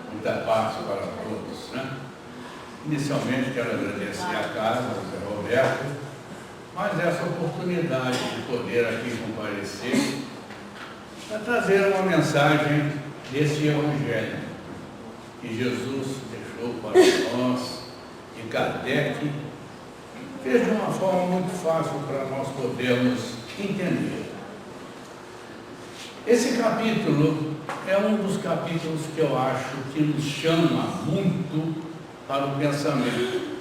Muita paz para todos, né? Inicialmente quero agradecer a casa, ao Zé Roberto, mas essa oportunidade de poder aqui comparecer para trazer uma mensagem desse Evangelho que Jesus deixou para nós e Kardec fez de uma forma muito fácil para nós podermos entender. Esse capítulo é um dos capítulos que eu acho que nos chama muito para o pensamento.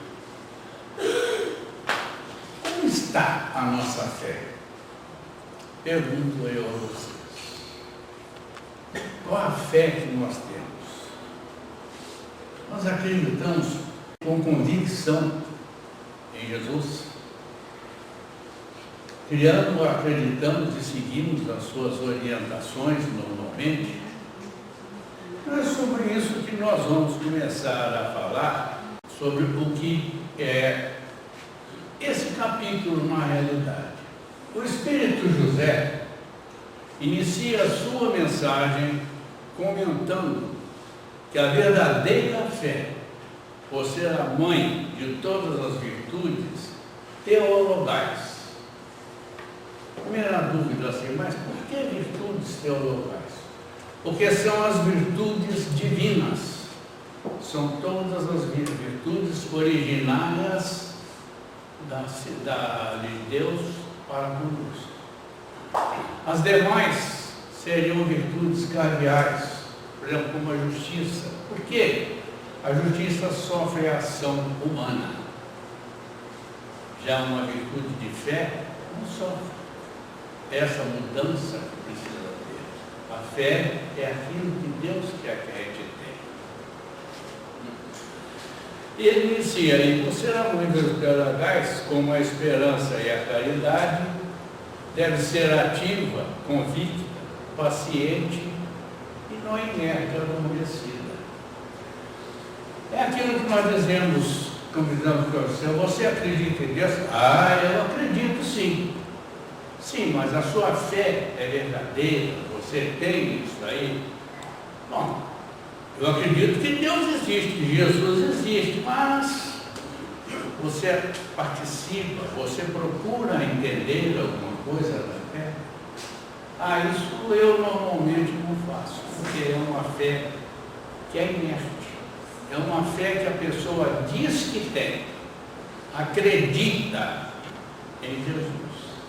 Como está a nossa fé? Pergunto eu a vocês. Qual a fé que nós temos? Nós acreditamos com convicção em Jesus? Acreditamos e seguimos as suas orientações normalmente? Então é sobre isso que nós vamos começar a falar, sobre o que é esse capítulo na realidade. O Espírito José inicia a sua mensagem comentando que a verdadeira fé, por ser a mãe de todas as virtudes teologais. Primeira dúvida assim, mas por que virtudes teologais? Porque são as virtudes divinas, são todas as virtudes originárias de Deus para conosco. As demais seriam virtudes cardeais, por exemplo, como a justiça. Por quê? A justiça sofre a ação humana. Já uma virtude de fé não sofre essa mudança que precisa ter. A fé é aquilo que Deus quer que a gente tenha. Ele inicia, e por ser a mãe dos teologais, como a esperança e a caridade, deve ser ativa, convicta, paciente e não inerte, adormecida. É aquilo que nós dizemos, convidamos para você acredita em Deus? Ah, eu acredito sim. Sim, mas a sua fé é verdadeira, você tem isso aí? Bom, eu acredito que Deus existe, que Jesus existe, mas você participa, você procura entender alguma coisa da fé? Ah, isso eu normalmente não faço, porque é uma fé que é inerte, é uma fé que a pessoa diz que tem, acredita em Jesus.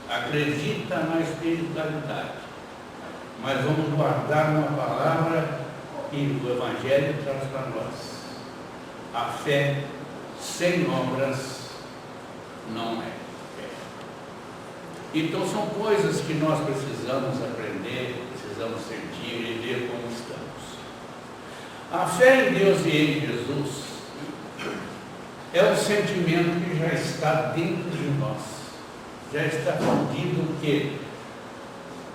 Acredita na espiritualidade, mas vamos guardar uma palavra que o Evangelho traz para nós. A fé sem obras não é fé. Então são coisas que nós precisamos aprender, precisamos sentir e ver como estamos. A fé em Deus e em Jesus é um sentimento que já está dentro de nós. Já está fundido o quê?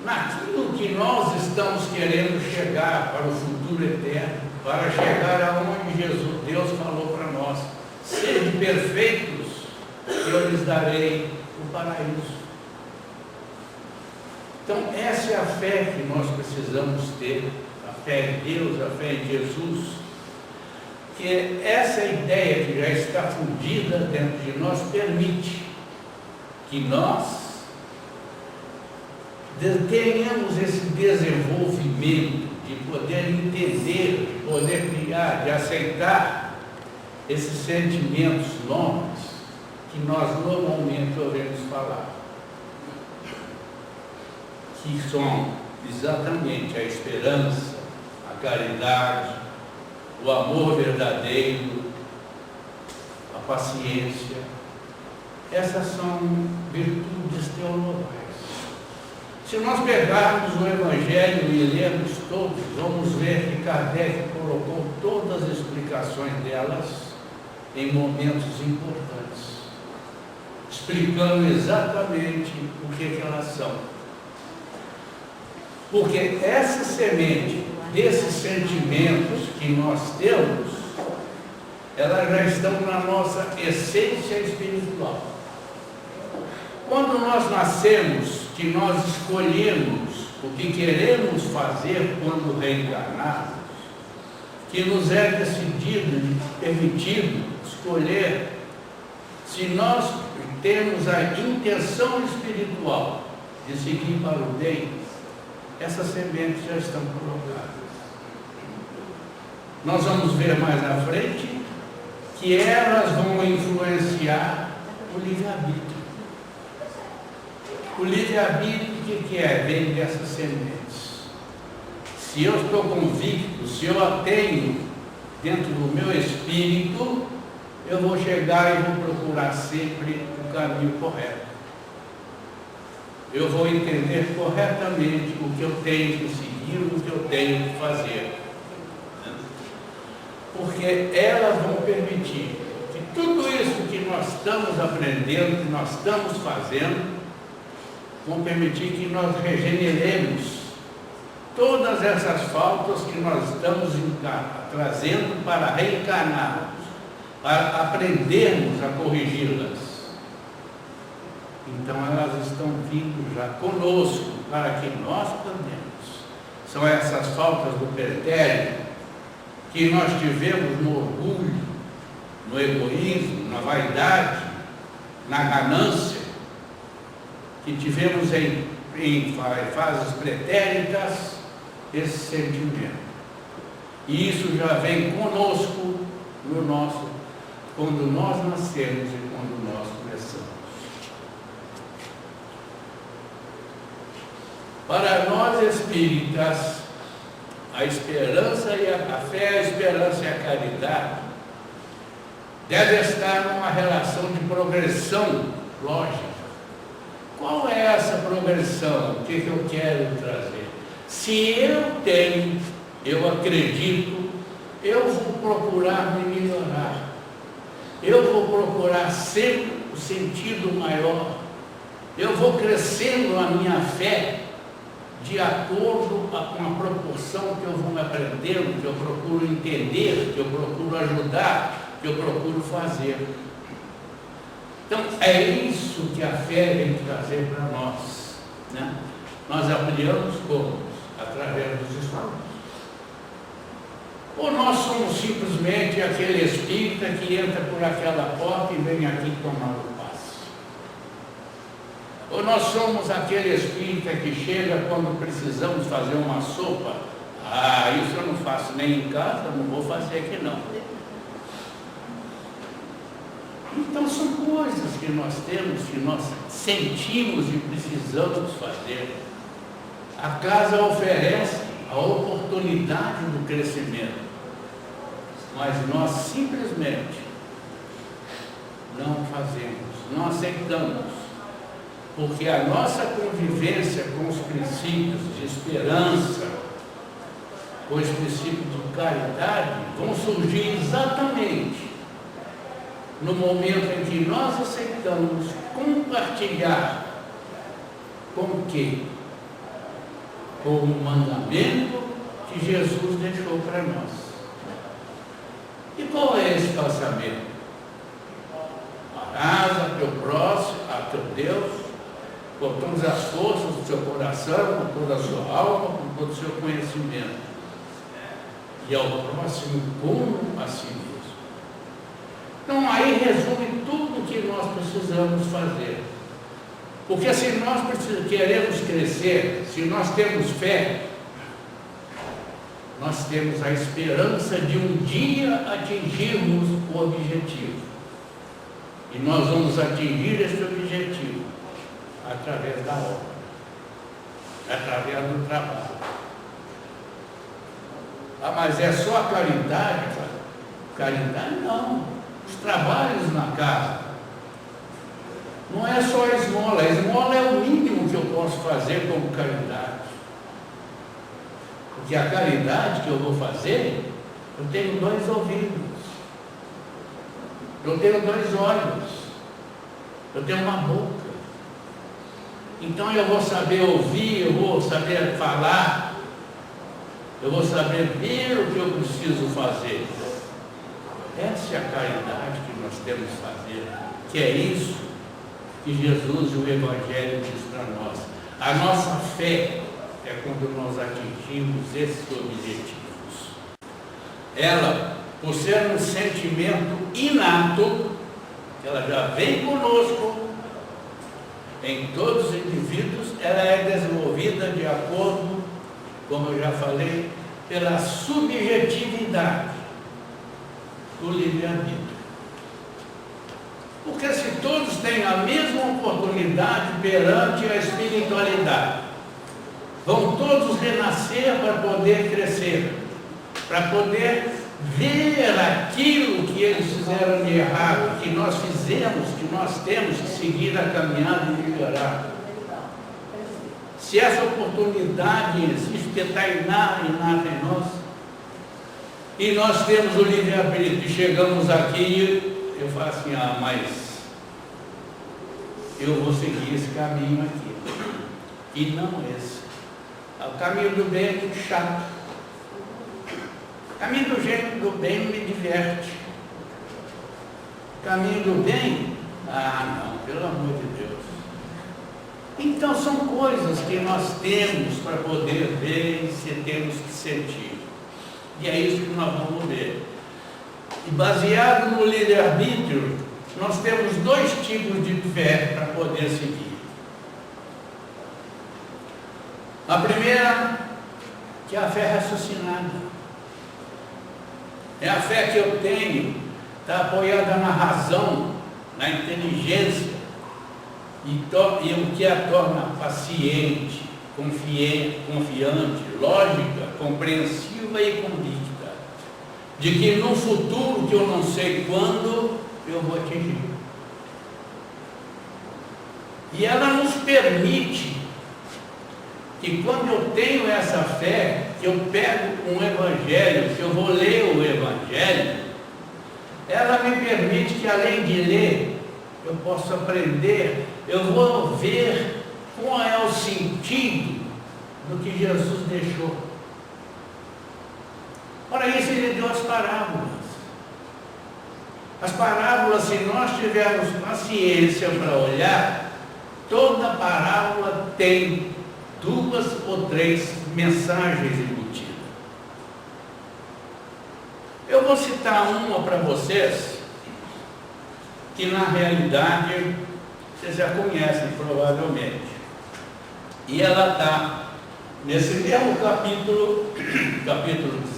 Naquilo que nós estamos querendo chegar para o futuro eterno, para chegar aonde Deus falou para nós: sede perfeitos, eu lhes darei o paraíso. Então essa é a fé que nós precisamos ter, a fé em Deus, a fé em Jesus, que essa ideia que já está fundida dentro de nós permite que nós tenhamos esse desenvolvimento de poder entender, de poder criar, de aceitar esses sentimentos novos que nós normalmente ouvimos falar, que são exatamente a esperança, a caridade, o amor verdadeiro, a paciência. Essas são virtudes teologais. Se nós pegarmos o Evangelho e lermos todos, vamos ver que Kardec colocou todas as explicações delas em momentos importantes, explicando exatamente o que elas são. Porque essa semente desses sentimentos que nós temos, elas já estão na nossa essência espiritual. Quando nós nascemos, que nós escolhemos o que queremos fazer quando reencarnados, que nos é decidido, permitido escolher se nós temos a intenção espiritual de seguir para o bem. Essas sementes já estão colocadas. Nós vamos ver mais à frente que elas vão influenciar o livre-arbítrio. O livre-arbítrio, o que é? Vem dessas sementes. Se eu estou convicto, se eu a tenho dentro do meu espírito, eu vou chegar e vou procurar sempre o caminho correto. Eu vou entender corretamente o que eu tenho que seguir, o que eu tenho que fazer. Porque elas vão permitir que tudo isso que nós estamos aprendendo, que nós estamos fazendo, vão permitir que nós regeneremos todas essas faltas que nós estamos trazendo para reencarnarmos, para aprendermos a corrigi-las. Então elas estão vindo já conosco para que nós aprendamos. São essas faltas do pretérito que nós tivemos no orgulho, no egoísmo, na vaidade, na ganância, que tivemos em fases pretéritas, esse sentimento. E isso já vem conosco no nosso, quando nós nascemos e quando nós começamos. Para nós espíritas, a esperança e a fé, a esperança e a caridade deve estar numa relação de progressão lógica. Qual é essa progressão? O que eu quero trazer? Se eu tenho, eu acredito, eu vou procurar me melhorar. Eu vou procurar sempre o sentido maior. Eu vou crescendo a minha fé de acordo com a proporção que eu vou aprendendo, que eu procuro entender, que eu procuro ajudar, que eu procuro fazer. Então, é isso que a fé vem trazer para nós, né? Nós ampliamos como? Através dos estudos. Ou nós somos simplesmente aquele espírita que entra por aquela porta e vem aqui tomar o passe. Ou nós somos aquele espírita que chega quando precisamos fazer uma sopa. Ah, isso eu não faço nem em casa, não vou fazer aqui não. Então são coisas que nós temos, que nós sentimos e precisamos fazer. A casa oferece a oportunidade do crescimento, mas nós simplesmente não fazemos, não aceitamos, porque a nossa convivência com os princípios de esperança, com os princípios de caridade, vão surgir exatamente no momento em que nós aceitamos compartilhar com o quê? Com o mandamento que Jesus deixou para nós. E qual é esse pensamento? Amarás a teu próximo, a teu Deus, com todas as forças do seu coração, com toda a sua alma, com todo o seu conhecimento. E ao próximo como a si mesmo. Então aí resume tudo o que nós precisamos fazer. Porque se nós queremos crescer, se nós temos fé, nós temos a esperança de um dia atingirmos o objetivo. E nós vamos atingir esse objetivo através da obra, através do trabalho. Ah, mas é só a caridade? Caridade não. Os trabalhos na casa. Não é só a esmola é o mínimo que eu posso fazer como caridade. Porque a caridade que eu vou fazer, eu tenho 2 ouvidos, eu tenho 2 olhos, eu tenho uma boca. Então eu vou saber ouvir, eu vou saber falar, eu vou saber ver o que eu preciso fazer. Essa é a caridade que nós temos que fazer, que é isso que Jesus e o Evangelho diz para nós. A nossa fé é quando nós atingimos esses objetivos. ela, por ser um sentimento inato, ela já vem conosco, em todos os indivíduos, ela é desenvolvida de acordo, como eu já falei, pela subjetividade do livre-arbítrio. Porque se todos têm a mesma oportunidade perante a espiritualidade, vão todos renascer para poder crescer, para poder ver aquilo que eles fizeram de errado, que nós fizemos, que nós temos que seguir a caminhada e melhorar. Se essa oportunidade existe, porque está inata em nós, e nós temos o livre-arbítrio, e chegamos aqui, eu falo assim, mas eu vou seguir esse caminho aqui, e não esse. O caminho do bem é muito chato. O caminho do bem me diverte. O caminho do bem, não, pelo amor de Deus. Então são coisas que nós temos para poder ver e temos que sentir. E é isso que nós vamos ver. E baseado no livre-arbítrio, nós temos dois tipos de fé para poder seguir. A primeira, que é a fé raciocinada. É a fé que eu tenho, está apoiada na razão, na inteligência, e o que a torna paciente, confiante, lógica, compreensiva e convicta, de que no futuro, que eu não sei quando, eu vou atingir. E ela nos permite que quando eu tenho essa fé, que eu pego um evangelho, que eu vou ler o evangelho, ela me permite que além de ler, eu posso aprender, eu vou ver qual é o sentido do que Jesus deixou. Para isso ele deu as parábolas. As parábolas, se nós tivermos paciência para olhar, toda parábola tem 2 ou 3 mensagens embutidas. Eu vou citar uma para vocês, que na realidade vocês já conhecem provavelmente. E ela está nesse mesmo capítulo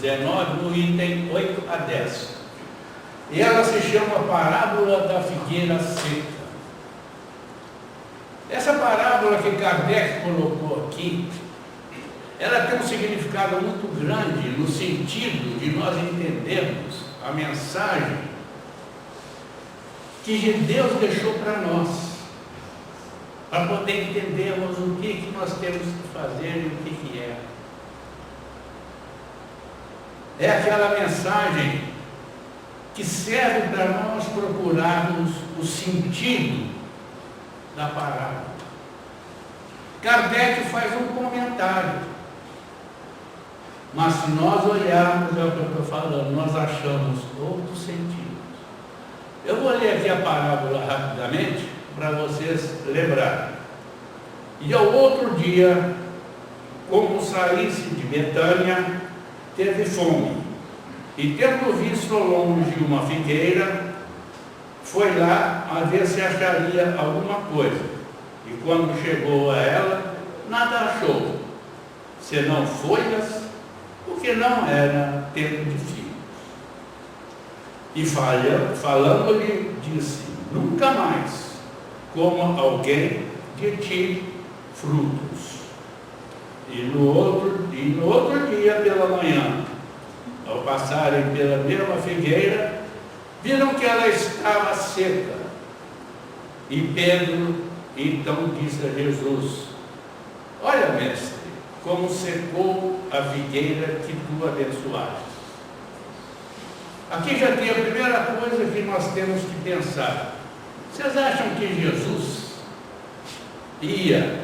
19, no item 8 a 10. E ela se chama Parábola da Figueira Seca. Essa parábola que Kardec colocou aqui, ela tem um significado muito grande no sentido de nós entendermos a mensagem que Deus deixou para nós, para poder entendermos o que nós temos que fazer e o que é. É aquela mensagem que serve para nós procurarmos o sentido da parábola. Kardec faz um comentário, mas se nós olharmos, é o que eu estou falando, nós achamos outros sentidos. Eu vou ler aqui a parábola rapidamente, para vocês lembrarem. E ao outro dia, como saísse de Betânia, teve fome, e tendo visto ao longe uma figueira, foi lá a ver se acharia alguma coisa. E quando chegou a ela, nada achou, senão folhas, porque não era tempo de figos. E falando-lhe, disse: nunca mais coma alguém de ti frutos. E no outro dia pela manhã, ao passarem pela mesma figueira, viram que ela estava seca. E Pedro então disse a Jesus: olha, mestre, como secou a figueira que tu abençoaste. Aqui já tem a primeira coisa que nós temos que pensar. Vocês acham que Jesus ia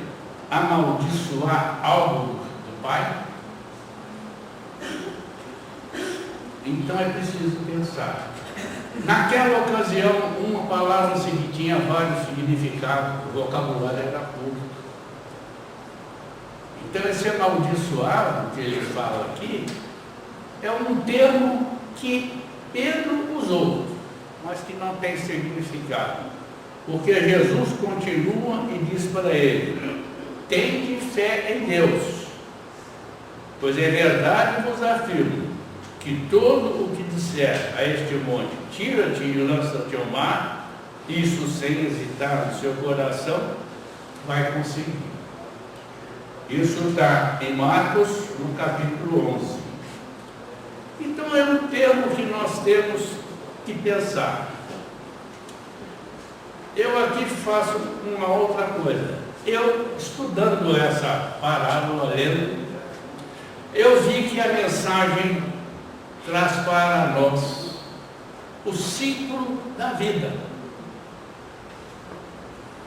amaldiçoar algo do Pai? Então é preciso pensar. Naquela ocasião, uma palavra que tinha vários significados, o vocabulário era curto. Então esse amaldiçoado que ele fala aqui é um termo que Pedro usou, mas que não tem significado. Porque Jesus continua e diz para ele: tende fé em Deus, pois é verdade vos afirmo, que todo o que disser a este monte, tira-te e lança-te ao mar, isso sem hesitar no seu coração, vai conseguir. Isso está em Marcos, no capítulo 11. Então é um termo que nós temos que pensar. Eu aqui faço uma outra coisa. Eu, estudando essa parábola, lendo, eu vi que a mensagem traz para nós o ciclo da vida.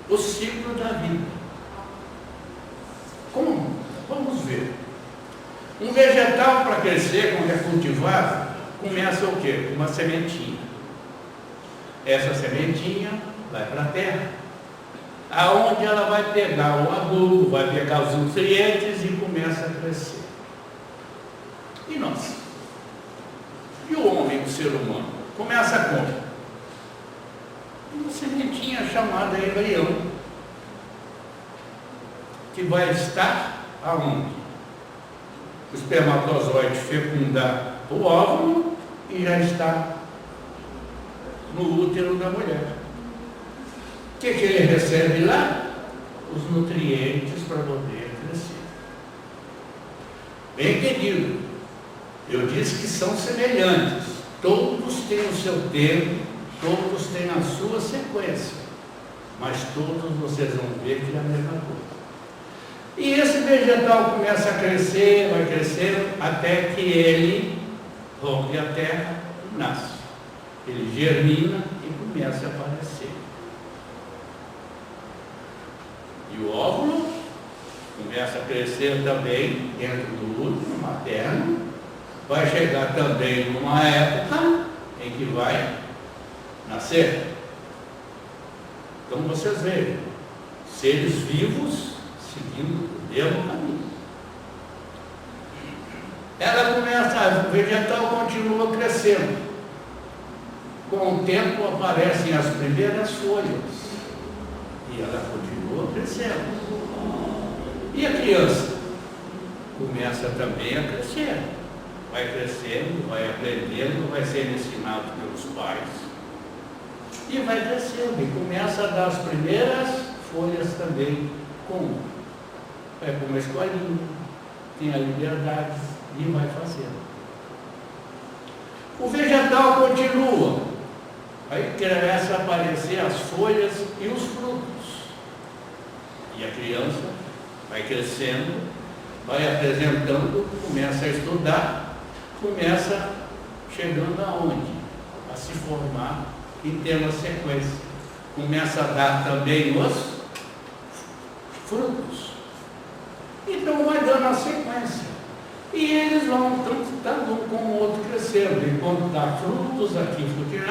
O ciclo da vida. Como? Vamos ver. Um vegetal, para crescer, quando é cultivado, começa o quê? Com uma sementinha. Essa sementinha vai para a terra, aonde ela vai pegar o adubo, vai pegar os nutrientes e começa a crescer. E nós? E o homem, o ser humano? Começa como? Uma sementinha chamada embrião, que vai estar aonde? O espermatozoide fecundar o óvulo e já está no útero da mulher. O que ele recebe lá? Os nutrientes para poder crescer. Bem entendido. Eu disse que são semelhantes. Todos têm o seu tempo, todos têm a sua sequência. Mas todos vocês vão ver que é a mesma coisa. E esse vegetal começa a crescer, vai crescendo, até que ele rompe a terra e nasce. Ele germina e começa a aparecer. E o óvulo começa a crescer também dentro do útero materno. Vai chegar também numa época em que vai nascer. Então vocês veem, seres vivos seguindo o mesmo caminho. Ela começa, o vegetal continua crescendo. Com o tempo aparecem as primeiras folhas. E ela continua crescendo. E a criança? Começa também a crescer. Vai crescendo, vai aprendendo, vai sendo ensinado pelos pais. E vai crescendo. E começa a dar as primeiras folhas também. Como? Vai para uma escolinha, tem a liberdade e vai fazendo. O vegetal continua. Aí começa a aparecer as folhas e os frutos. E a criança vai crescendo, vai apresentando, começa a estudar, começa chegando aonde? A se formar e ter uma sequência. Começa a dar também os frutos. Então vai dando a sequência. E eles vão tanto um como o outro crescendo. Enquanto dá frutos aqui, aqui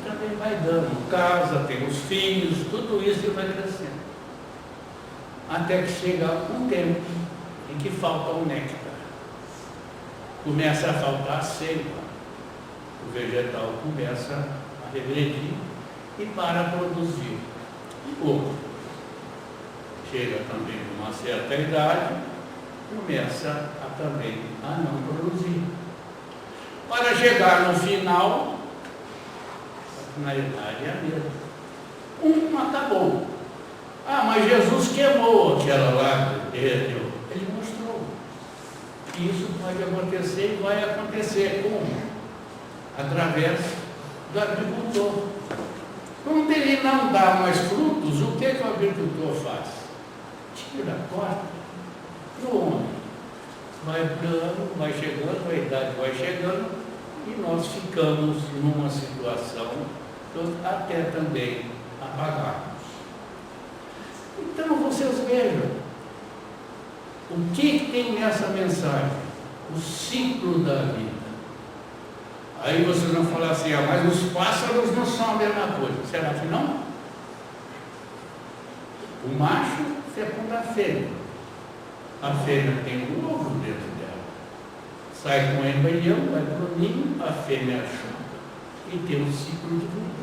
também vai dando. Casa, tem os filhos, tudo isso vai crescendo. Até que chega um tempo em que falta o néctar. Começa a faltar a seiva. O vegetal começa a regredir e para produzir pouco. Chega também a uma certa idade, começa também a não produzir. Para chegar no final, a finalidade é a mesma. Acabou. Ah, mas Jesus queimou aquela lá, derreteu. Ele mostrou que isso pode acontecer e vai acontecer. Como? Através do agricultor. Quando ele não dá mais frutos, o que o agricultor faz? Tira, corta, para onde? Vai dando, vai chegando, a idade vai chegando, e nós ficamos numa situação até também apagarmos. Então vocês vejam, o que tem nessa mensagem? O ciclo da vida. Aí vocês vão falar assim, mas os pássaros não são a mesma coisa. Será que não? O macho fecunda a fêmea. A fêmea tem um ovo dentro dela. sai com embrião, vai para o ninho, a fêmea chuta e tem um ciclo de vida.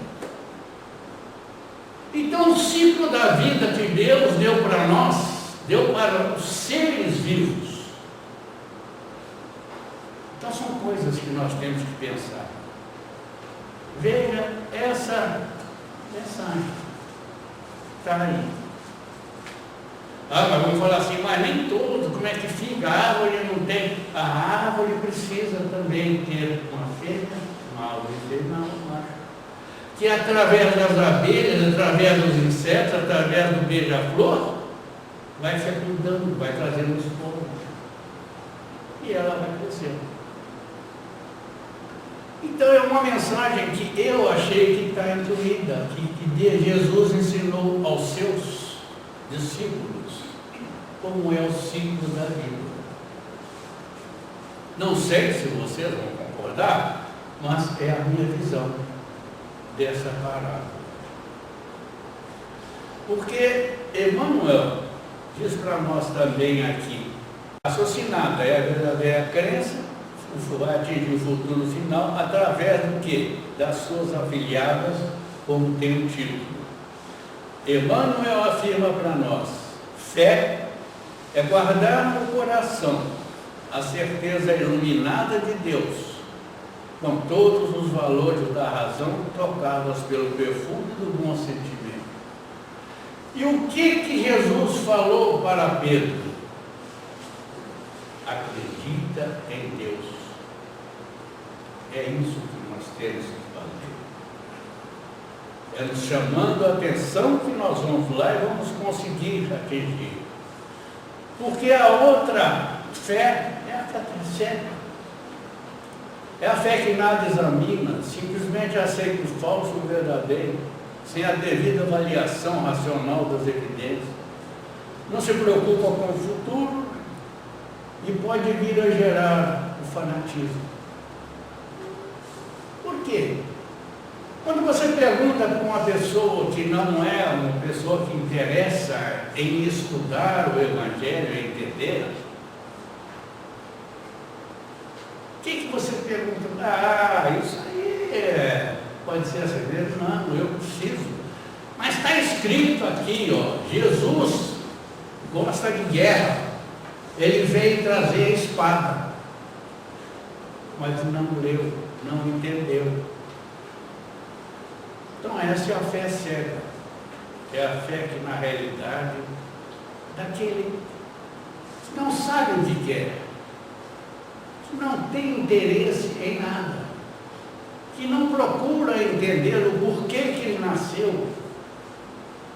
Então, o ciclo da vida que Deus deu para nós, deu para os seres vivos. Então, são coisas que nós temos que pensar. Veja essa mensagem. Está aí. Mas vamos falar assim, mas nem todo, como é que fica? A árvore não tem. A árvore precisa também ter uma fêmea, uma árvore fêmea, um macho. Que através das abelhas, através dos insetos, através do beija-flor, vai fecundando, vai trazendo os povos. E ela vai crescendo. Então é uma mensagem que eu achei que está incluída, que Jesus ensinou aos seus discípulos, como é o ciclo da vida. Não sei se vocês vão concordar, mas é a minha visão dessa parábola. Porque Emmanuel diz para nós também aqui, raciocinada é a verdadeira crença, vai atingir o futuro final através do quê? Das suas afiliadas, como tem o título. Emmanuel afirma para nós, fé é guardar no coração a certeza iluminada de Deus, com todos os valores da razão tocados pelo perfume do bom sentimento. E o que Jesus falou para Pedro? Acredita em Deus. É isso que nós temos que fazer. É nos chamando a atenção que nós vamos lá e vamos conseguir atingir. Porque a outra fé é a fé cega. É a fé que nada examina, simplesmente aceita o falso e o verdadeiro, sem a devida avaliação racional das evidências. Não se preocupa com o futuro e pode vir a gerar o fanatismo. Por quê? Quando você pergunta para uma pessoa que não é uma pessoa que interessa em estudar o Evangelho, em entender, o que você pergunta? Isso aí pode ser assim mesmo? Não, eu preciso. Mas está escrito aqui, Jesus gosta de guerra. Ele veio trazer a espada. Mas não leu, não entendeu. Então essa é a fé cega. É a fé que na realidade, daquele que não sabe o que quer, que não tem interesse em nada, que não procura entender o porquê que ele nasceu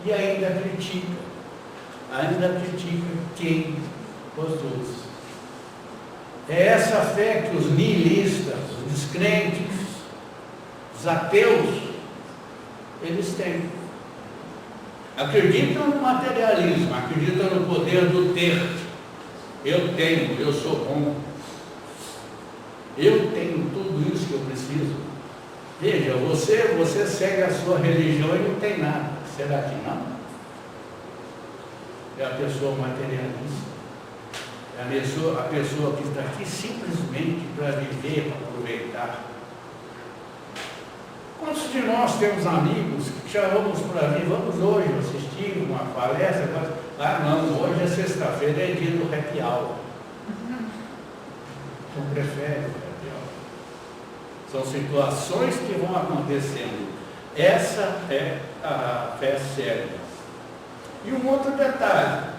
e ainda critica quem produz. É essa fé que os nihilistas, os descrentes, os ateus, eles têm. Acreditam no materialismo, acreditam no poder do ter. Eu tenho, eu sou bom. Eu tenho tudo isso que eu preciso. Veja, você segue a sua religião e não tem nada. Será que não? É a pessoa materialista. É a pessoa que está aqui simplesmente para viver, para aproveitar. Quantos de nós temos amigos que chamamos para vir, vamos hoje assistir uma palestra, não, hoje é sexta-feira, é dia do happy hour. Então prefere o happy hour. São situações que vão acontecendo. Essa é a fé cega. E um outro detalhe,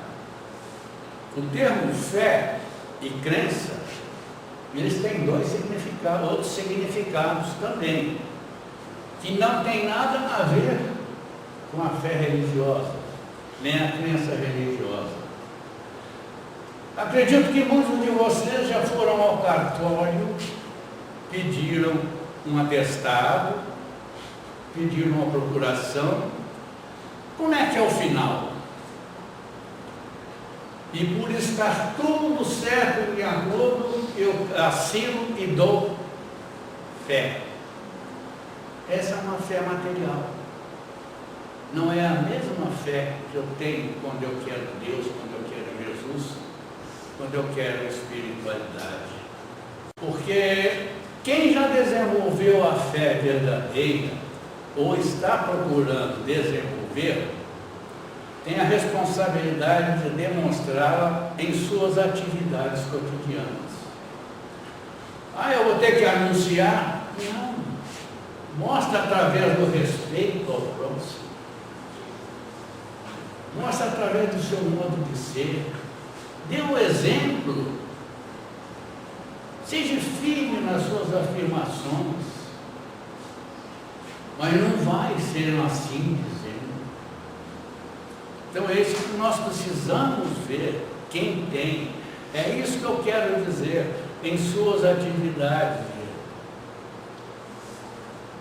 o termo fé e crença, eles têm outros significados também, que não tem nada a ver com a fé religiosa, nem a crença religiosa. Acredito que muitos de vocês já foram ao cartório, pediram um atestado, pediram uma procuração. Como é que é o final? E por estar tudo certo e acordo, eu assino e dou fé. Essa é uma fé material. Não é a mesma fé que eu tenho quando eu quero Deus, quando eu quero Jesus, quando eu quero a espiritualidade. Porque quem já desenvolveu a fé verdadeira, ou está procurando desenvolver, tem a responsabilidade de demonstrá-la em suas atividades cotidianas. Eu vou ter que anunciar? Não. Mostra através do respeito ao próximo. Mostra através do seu modo de ser. Dê um exemplo. Seja firme nas suas afirmações. Mas não vai ser assim dizendo. Então é isso que nós precisamos ver. Quem tem. É isso que eu quero dizer. Em suas atividades.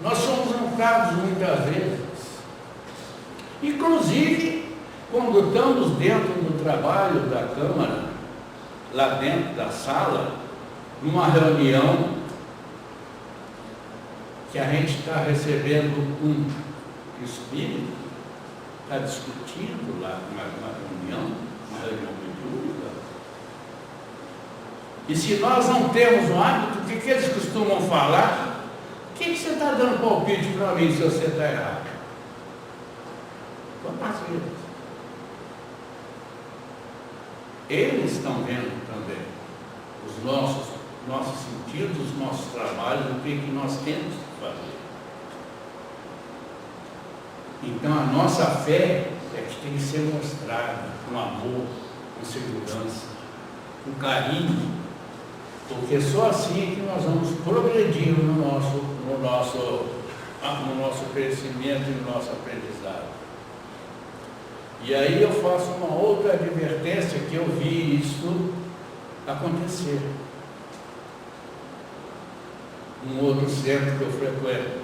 Nós somos honrados muitas vezes. Inclusive, quando estamos dentro do trabalho da Câmara, lá dentro da sala, numa reunião, que a gente está recebendo um espírito, está discutindo lá uma reunião mediúnica. E se nós não temos um hábito, o que eles costumam falar? O que você está dando palpite para mim se você está errado? Quantas vezes? Eles estão vendo também os nossos sentidos, os nossos trabalhos, o que nós temos que fazer. Então a nossa fé é que tem que ser mostrada com amor, com segurança, com carinho, porque só assim é que nós vamos progredir no nosso crescimento e no nosso aprendizado. E aí eu faço uma outra advertência que eu vi isso acontecer. Um outro centro que eu frequento.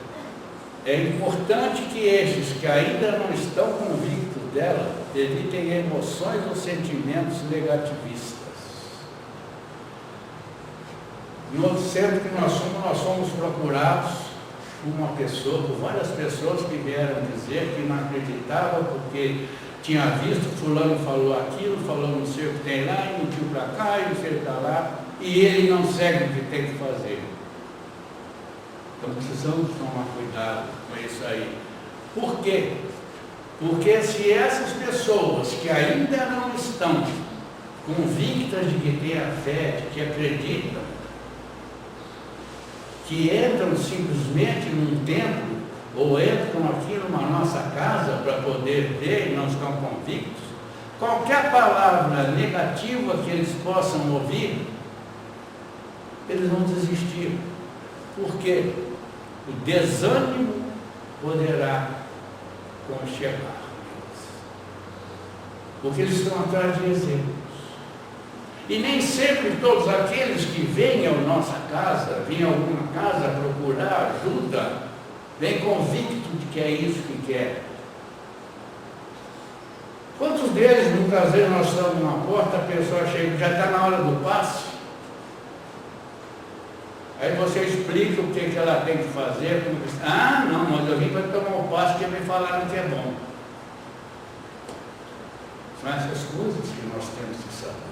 É importante que estes que ainda não estão convictos dela evitem emoções ou sentimentos negativistas. Em outro centro que nós somos procurados por uma pessoa, por várias pessoas que vieram dizer que não acreditavam porque tinha visto fulano falou aquilo, falou não sei o que tem lá, e mentiu para cá, e não sei o que está lá, e ele não segue o que tem que fazer. Então precisamos tomar cuidado com isso aí. Por quê? Porque se essas pessoas que ainda não estão convictas de que têm a fé, de que acreditam, que entram simplesmente num templo, ou entram aqui numa nossa casa para poder ver e não estão convictos, qualquer palavra negativa que eles possam ouvir, eles vão desistir. Por quê? O desânimo poderá conchegar eles. Porque eles estão atrás de exemplos. E nem sempre todos aqueles que vêm à nossa casa, vêm a alguma casa procurar ajuda, vêm convicto de que é isso que quer. Quantos deles, muitas vezes, nós estamos numa porta, a pessoa chega, já está na hora do passe? Aí você explica o que ela tem que fazer. Não, mas eu vim para tomar o passe porque me falaram que é bom. São essas coisas que nós temos que saber.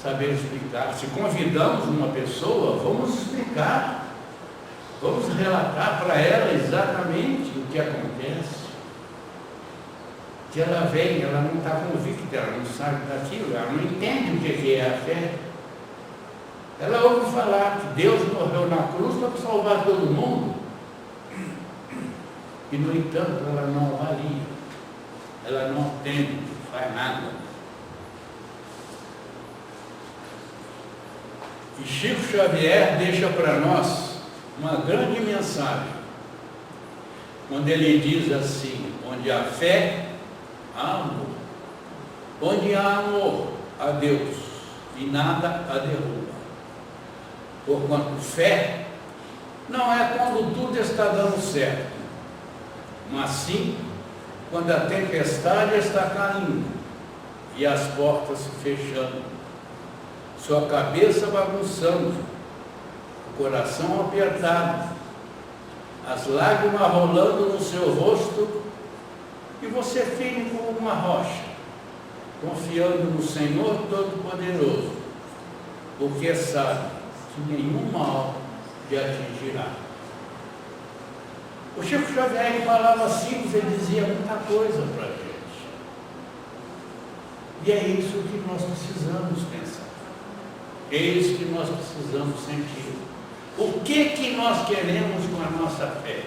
Saber explicar. Se convidamos uma pessoa, vamos explicar. Vamos relatar para ela exatamente o que acontece. Que ela vem, ela não está convicta, ela não sabe daquilo, ela não entende o que é a fé. Ela ouve falar que Deus morreu na cruz para salvar todo mundo. E, no entanto, ela não avalia. Ela não entende, não faz nada. E Chico Xavier deixa para nós uma grande mensagem, quando ele diz assim: onde há fé, há amor. Onde há amor, há Deus, e nada a derruba. Porquanto fé não é quando tudo está dando certo, mas sim quando a tempestade está caindo e as portas se fechando, sua cabeça bagunçando, o coração apertado, as lágrimas rolando no seu rosto, e você firme como uma rocha, confiando no Senhor Todo-Poderoso, porque sabe e nenhum mal lhe atingirá. O Chico Xavier, em palavras simples, ele dizia muita coisa para a gente. E é isso que nós precisamos pensar. É isso que nós precisamos sentir. O que nós queremos com a nossa fé?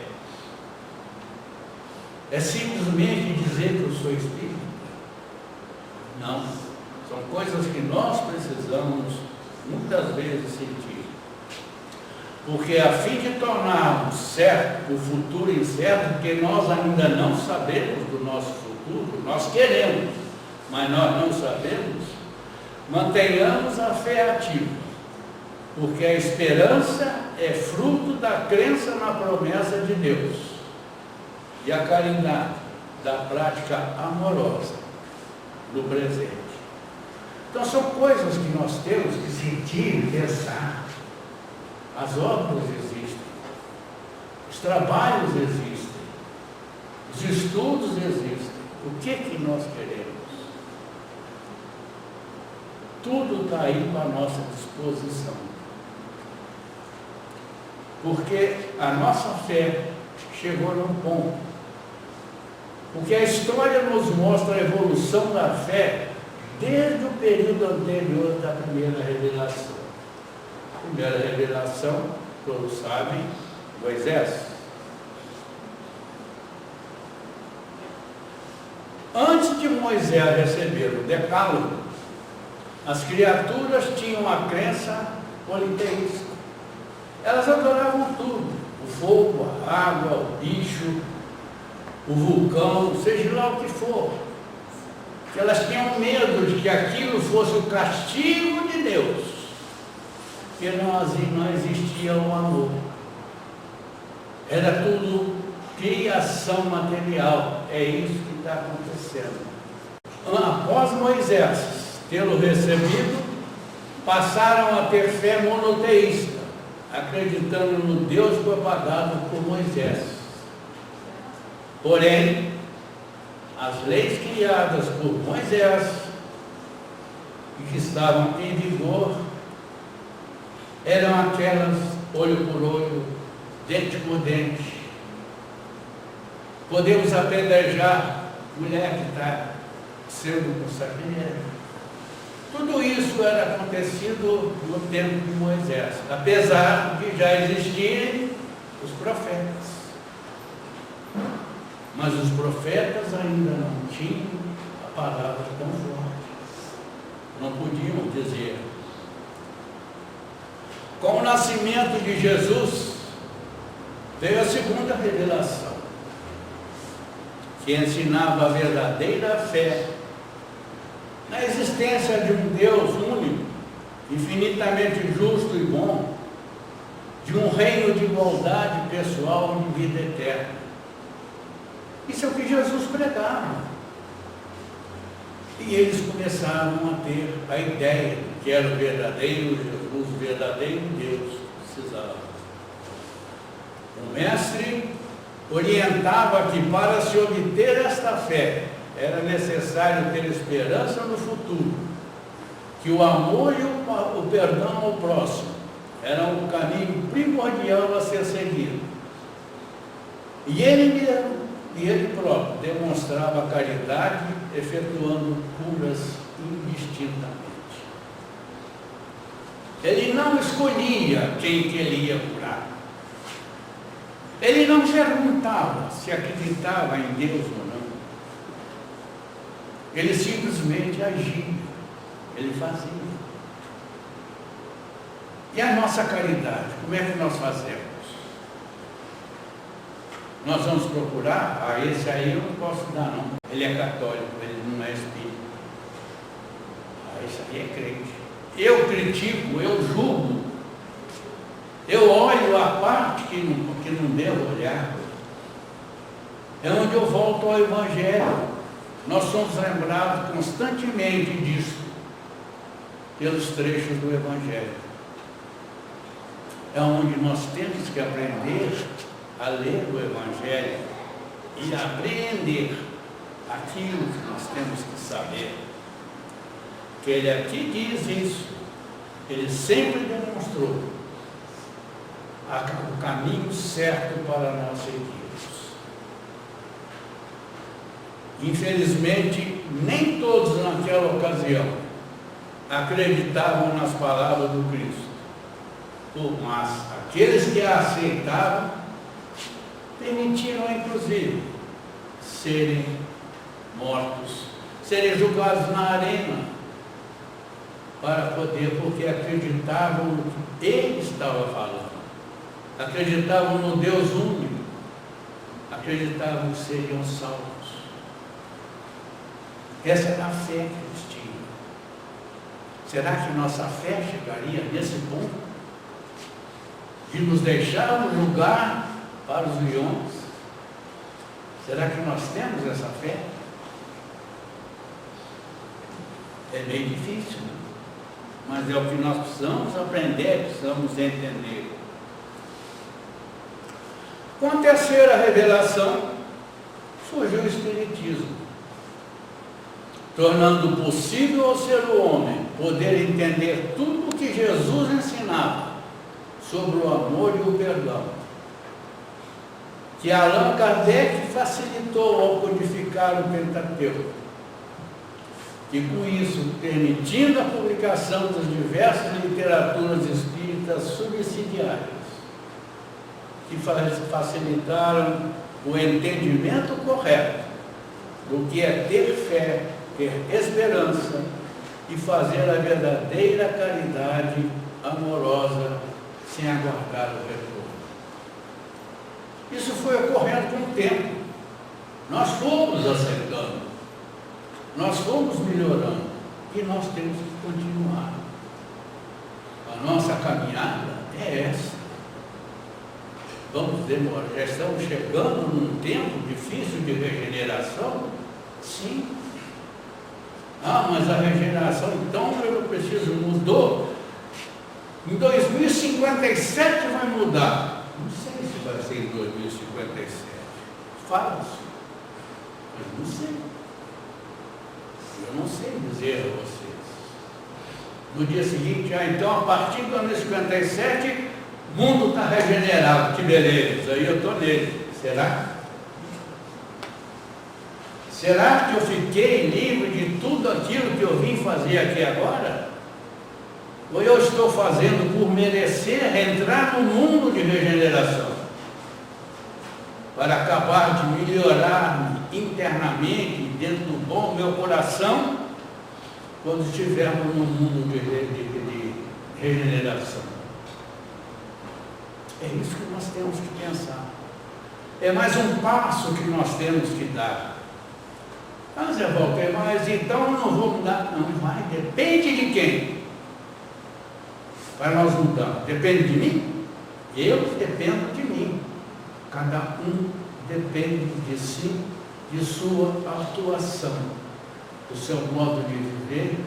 É simplesmente dizer que eu sou espírita? Não. São coisas que nós precisamos muitas vezes sentir. Porque a fim de tornarmos certo o futuro incerto, porque nós ainda não sabemos do nosso futuro, nós queremos, mas nós não sabemos, mantenhamos a fé ativa. Porque a esperança é fruto da crença na promessa de Deus. E a caridade da prática amorosa do presente. Então são coisas que nós temos que sentir e pensar. As obras existem, os trabalhos existem, os estudos existem. O que nós queremos? Tudo está aí à nossa disposição. Porque a nossa fé chegou num ponto. Porque a história nos mostra a evolução da fé desde o período anterior da primeira revelação. A primeira revelação, todos sabem, Moisés. Antes de Moisés receber o decálogo, as criaturas tinham a crença politeísta. Elas adoravam tudo: o fogo, a água, o bicho, o vulcão, seja lá o que for. Que elas tinham medo de que aquilo fosse o castigo de Deus, porque não existia o amor. Era tudo criação material. É isso que está acontecendo. Após Moisés tê-lo recebido, passaram a ter fé monoteísta, acreditando no Deus propagado por Moisés. Porém, as leis criadas por Moisés e que estavam em vigor eram aquelas olho por olho, dente por dente. Podemos apedrejar mulher que está sendo consagrada. Tudo isso era acontecido no tempo de Moisés, apesar de já existirem os profetas. Mas os profetas ainda não tinham a palavra tão forte. Não podiam dizer. Com o nascimento de Jesus, veio a segunda revelação, que ensinava a verdadeira fé na existência de um Deus único, infinitamente justo e bom, de um reino de igualdade pessoal e de vida eterna. Isso é o que Jesus pregava. E eles começaram a ter a ideia de que era o verdadeiro Jesus, o verdadeiro Deus que precisava. O mestre orientava que para se obter esta fé era necessário ter esperança no futuro, que o amor e o perdão ao próximo eram o caminho primordial a ser seguido. E ele próprio demonstrava caridade, efetuando curas indistintamente. Ele não escolhia quem que ele ia curar. Ele não perguntava se acreditava em Deus ou não. Ele simplesmente agia, ele fazia. E a nossa caridade, como é que nós fazemos? Nós vamos procurar, esse aí eu não posso dar não, ele é católico, ele não é espírita. Esse aí é crente. Eu critico, eu julgo, eu olho a parte que não devo olhar. É onde eu volto ao Evangelho. Nós somos lembrados constantemente disso, pelos trechos do Evangelho. É onde nós temos que aprender a ler o Evangelho e a apreender aquilo que nós temos que saber. Que ele aqui diz isso. Ele sempre demonstrou o caminho certo para nós seguirmos. Infelizmente, nem todos naquela ocasião acreditavam nas palavras do Cristo, mas aqueles que a aceitavam permitiram, inclusive, serem mortos, serem julgados na arena, porque acreditavam no que ele estava falando, acreditavam no Deus único, acreditavam que seriam salvos. Essa era a fé que eles tinham. Será que nossa fé chegaria nesse ponto de nos deixarmos julgar para os leões? Será que nós temos essa fé? É bem difícil, né? Mas é o que nós precisamos aprender, precisamos entender. Com a terceira revelação, surgiu o Espiritismo, tornando possível ao ser humano poder entender tudo o que Jesus ensinava sobre o amor e o perdão, que Allan Kardec facilitou ao codificar o Pentateuco, e com isso permitindo a publicação das diversas literaturas espíritas subsidiárias, que facilitaram o entendimento correto do que é ter fé, ter esperança e fazer a verdadeira caridade amorosa sem aguardar o retorno. Isso foi ocorrendo com o tempo. Nós fomos aceitando, nós fomos melhorando e nós temos que continuar. A nossa caminhada é essa. Vamos demorar, já estamos chegando num tempo difícil de regeneração? Sim. Mas a regeneração, então, eu preciso, mudou. Em 2057 vai mudar. Não sei se vai ser em 2057. Fala-se. Mas não sei. Eu não sei dizer a vocês. No dia seguinte, então, a partir do ano 57, o mundo está regenerado. Que beleza. Aí eu estou nele. Será? Será que eu fiquei livre de tudo aquilo que eu vim fazer aqui agora? Ou eu estou fazendo por merecer entrar no mundo de regeneração? Para acabar de melhorar internamente, dentro do bom meu coração, quando estivermos no mundo de regeneração. É isso que nós temos que pensar. É mais um passo que nós temos que dar. Zé Walter, mas então eu não vou mudar. Não vai, depende de quem. Para nós mudar. Depende de mim? Eu dependo de mim. Cada um depende de si, de sua atuação, do seu modo de viver,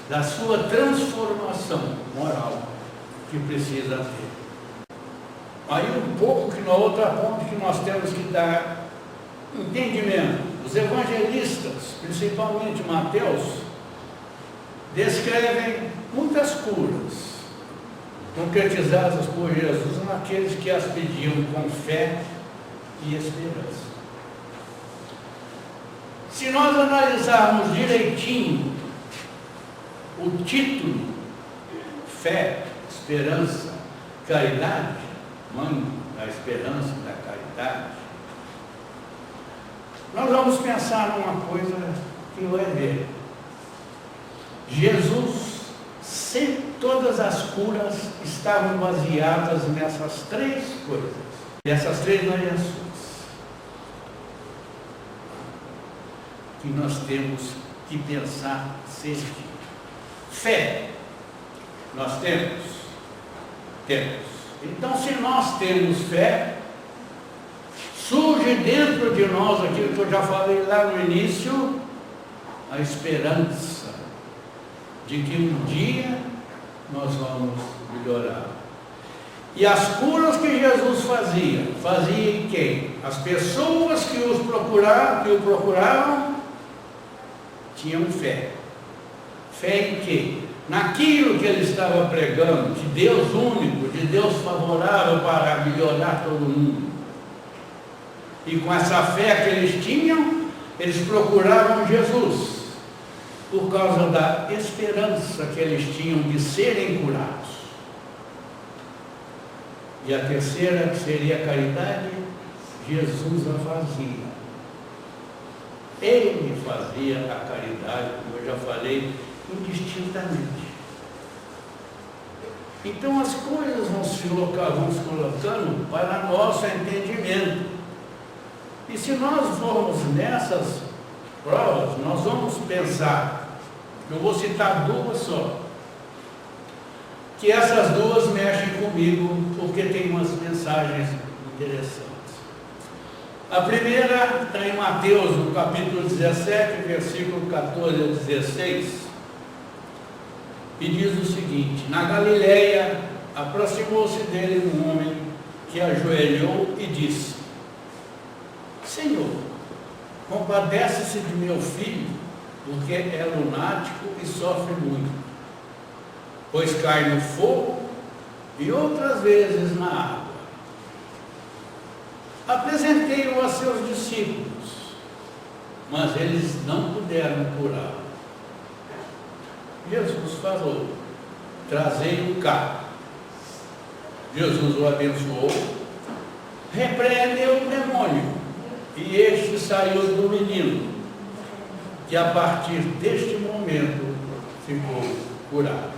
da sua transformação moral que precisa ter. Aí um pouco que na outra ponta que nós temos que dar entendimento. Os evangelistas, principalmente Mateus, descrevem muitas curas concretizadas por Jesus naqueles que as pediam com fé e esperança. Se nós analisarmos direitinho o título, fé, esperança, caridade, mãe da esperança e da caridade, nós vamos pensar numa coisa que vai ver. Jesus, todas as curas estavam baseadas nessas três coisas, nessas três variações, que nós temos que pensar sempre. Fé, nós temos. Então, se nós temos fé, surge dentro de nós aquilo que eu já falei lá no início, a esperança de que um dia nós vamos melhorar. E as curas que Jesus fazia em quem? As pessoas que o procuravam tinham fé. Fé em quê? naquilo que ele estava pregando, de Deus único, de Deus favorável para melhorar todo mundo. E com essa fé que eles tinham, eles procuravam Jesus, por causa da esperança que eles tinham de serem curados. E a terceira, que seria a caridade, Jesus a fazia. Ele fazia a caridade, como eu já falei, indistintamente. Então as coisas vão se colocando para nosso entendimento. E se nós formos nessas provas, nós vamos pensar, eu vou citar duas só, que essas duas mexem comigo, porque tem umas mensagens interessantes. A primeira está em Mateus, no capítulo 17, versículo 14 a 16, e diz o seguinte: na Galileia, aproximou-se dele um homem que ajoelhou e disse: Senhor, compadece-se de meu filho, porque é lunático e sofre muito, pois cai no fogo e outras vezes na água. Apresentei-o a seus discípulos, mas eles não puderam curá-lo. Jesus falou: trazei-o cá. Jesus o abençoou, repreendeu o demônio, e este saiu do menino, que a partir deste momento ficou curado.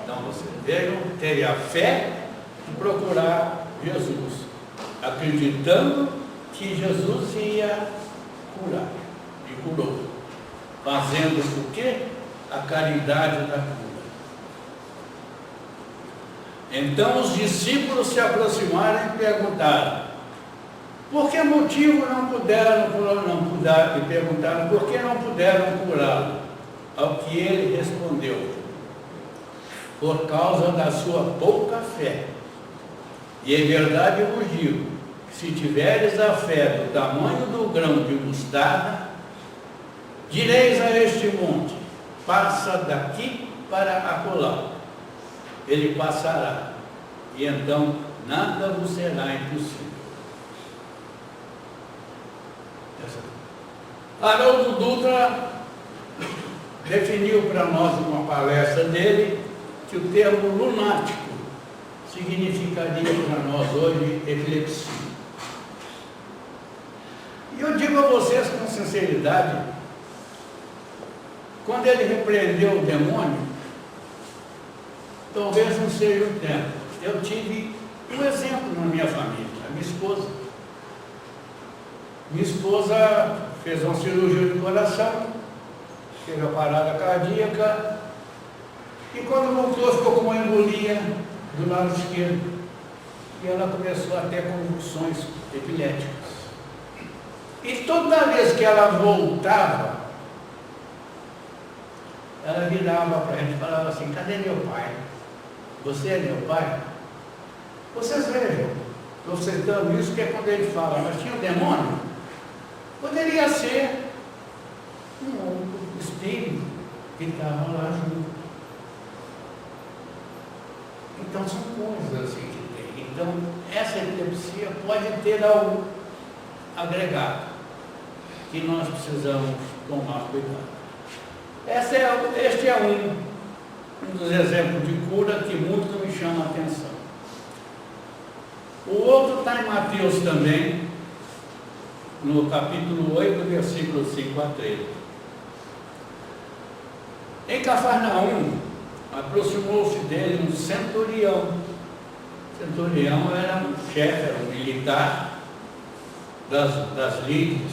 Então vocês vejam, ter a fé de procurar Jesus, acreditando que Jesus ia curar, e curou, fazendo o quê? A caridade da cura. Então os discípulos se aproximaram e perguntaram: por que motivo não puderam curar? E perguntaram: por que não puderam curá-lo? Ao que ele respondeu: por causa da sua pouca fé. E em verdade eu vos digo, se tiveres a fé do tamanho do grão de mostarda, direis a este monte: passa daqui para acolá. Ele passará, e então nada vos será impossível. Haroldo Dutra definiu para nós uma palestra dele que o termo lunático significaria para nós hoje epilepsia. E eu digo a vocês com sinceridade, quando ele repreendeu o demônio, talvez não seja o tempo. Eu tive um exemplo na minha família, a minha esposa. Minha esposa fez uma cirurgia de coração, teve a parada cardíaca, e quando voltou ficou com uma embolia do lado esquerdo, e ela começou a ter convulsões epiléticas. E toda vez que ela voltava, ela virava para a gente e falava assim: cadê meu pai? Você é meu pai? Vocês vejam, estou citando isso, que é quando ele fala, mas tinha um demônio? Poderia ser um outro espírito que estava lá junto. Então são coisas assim que tem. Então essa epilepsia pode ter algo agregado que nós precisamos tomar cuidado. Este é um dos exemplos de cura que muito me chama a atenção. O outro está em Mateus também, no capítulo 8, versículo 5 a 13. Em Cafarnaum, aproximou-se dele um centurião. O centurião era um chefe, era um militar das líderes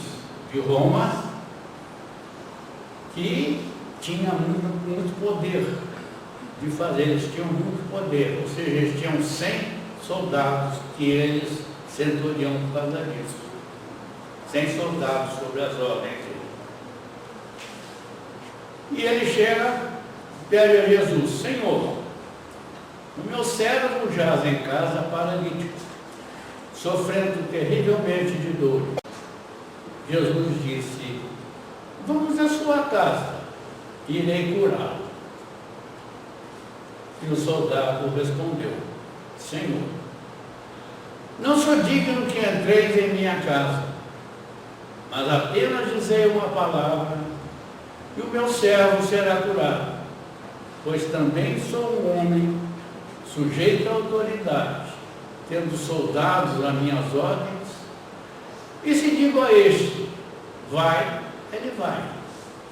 de Roma, que tinha muito poder de fazer. Eles tinham muito poder, ou seja, eles tinham 100 soldados que eles centuriam por causa disso. 100 soldados sobre as ordens dele. E ele chega, pede a Jesus: Senhor, o meu servo jaz em casa paralítico, sofrendo terrivelmente de dor. Jesus disse: vamos à sua casa, irei curá-lo. E o soldado respondeu: Senhor, não sou digno que entreis em minha casa, mas apenas dizei uma palavra, e o meu servo será curado, pois também sou um homem sujeito à autoridade, tendo soldados às minhas ordens, e se digo a este, vai, ele vai,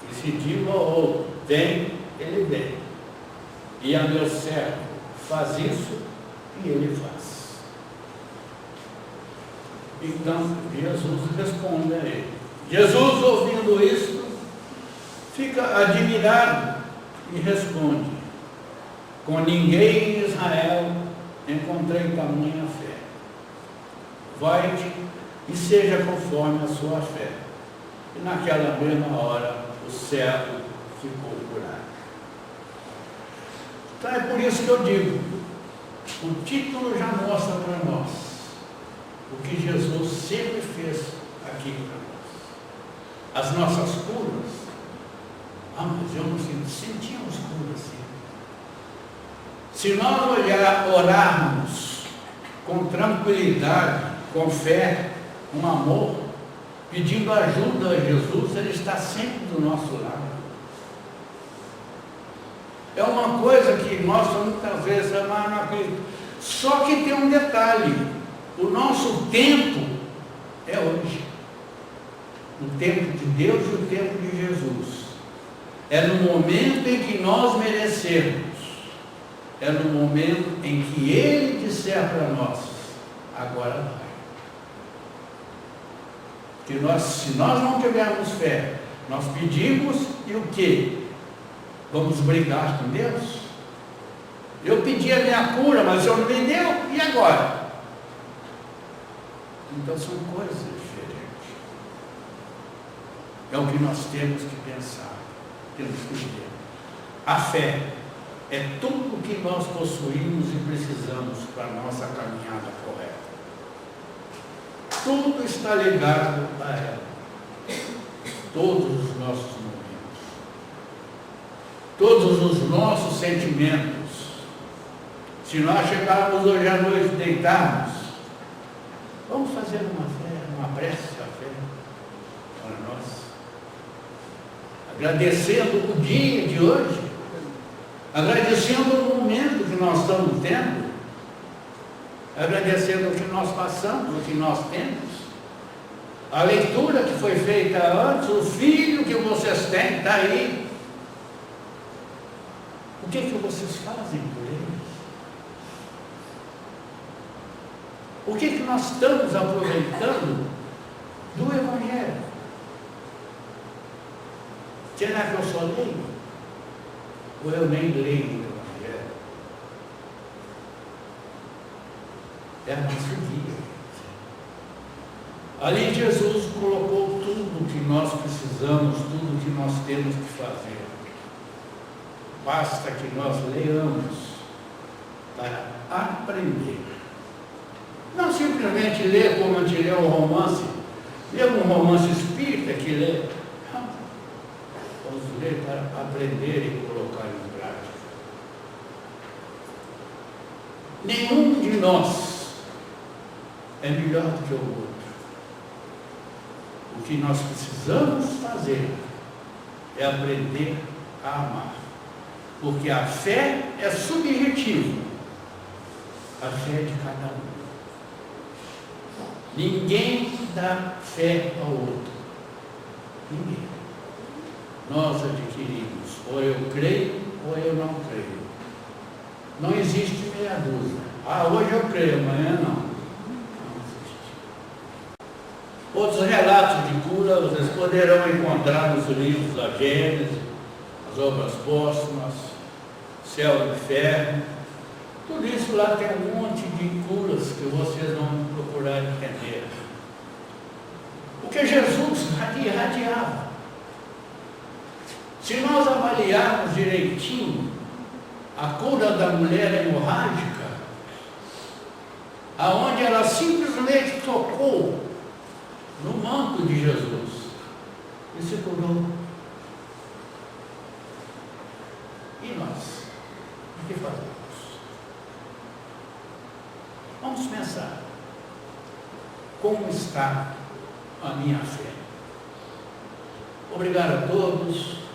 e se digo ao outro, vem, ele vem, e a meu servo, faz isso, e ele faz. Então, Jesus responde a ele. Jesus, ouvindo isso, fica admirado e responde: com ninguém em Israel encontrei tamanha fé. Vai-te e seja conforme a sua fé. E naquela mesma hora, o servo ficou curado. Então é por isso que eu digo, o título já mostra para nós o que Jesus sempre fez aqui para nós. As nossas curas, mas eu não sentimos cura assim. Se nós orarmos com tranquilidade, com fé, com amor, pedindo ajuda a Jesus, Ele está sempre do nosso lado. É uma coisa que nós muitas vezes não acreditamos. Só que tem um detalhe: o nosso tempo é hoje. O tempo de Deus e o tempo de Jesus. É no momento em que nós merecemos. É no momento em que Ele disser para nós: agora vai. Porque se nós não tivermos fé, nós pedimos e o quê? Vamos brigar com Deus? Eu pedi a minha cura, mas o Senhor não me deu, e agora? Então são coisas diferentes. É o que nós temos que pensar, temos que ver. A fé é tudo o que nós possuímos e precisamos para a nossa caminhada correta. Tudo está ligado a ela. Todos os nossos momentos. Todos os nossos sentimentos. Se nós chegarmos hoje à noite e deitarmos, vamos fazer uma prece à fé para nós. Agradecendo o dia de hoje. Agradecendo o momento que nós estamos tendo. Agradecendo o que nós passamos, o que nós temos. A leitura que foi feita antes, o filho que vocês têm, está aí. O que vocês fazem por eles? O que nós estamos aproveitando do Evangelho? Será que eu só leio? Ou eu nem leio o Evangelho? É a nossa vida. Ali Jesus colocou tudo o que nós precisamos, tudo o que nós temos que fazer. Basta que nós leiamos para aprender. Não simplesmente ler como a gente lê um romance, mesmo um romance espírita que lê. Não. Vamos ler para aprender e colocar em prática. Nenhum de nós é melhor do que o outro. O que nós precisamos fazer é aprender a amar. Porque a fé é subjetiva. A fé é de cada um. Ninguém dá fé ao outro. Ninguém. Nós adquirimos, ou eu creio, ou eu não creio. Não existe meia dúzia. Hoje eu creio, amanhã não. Não existe. Outros relatos de cura vocês poderão encontrar nos livros da Gênesis, as obras póstumas, Céu e Inferno. Tudo isso lá tem um monte de curas que vocês vão procurar entender. O que Jesus irradiava. Se nós avaliarmos direitinho a cura da mulher hemorrágica, aonde ela simplesmente tocou no manto de Jesus e se curou. como está a minha fé. Obrigado a todos.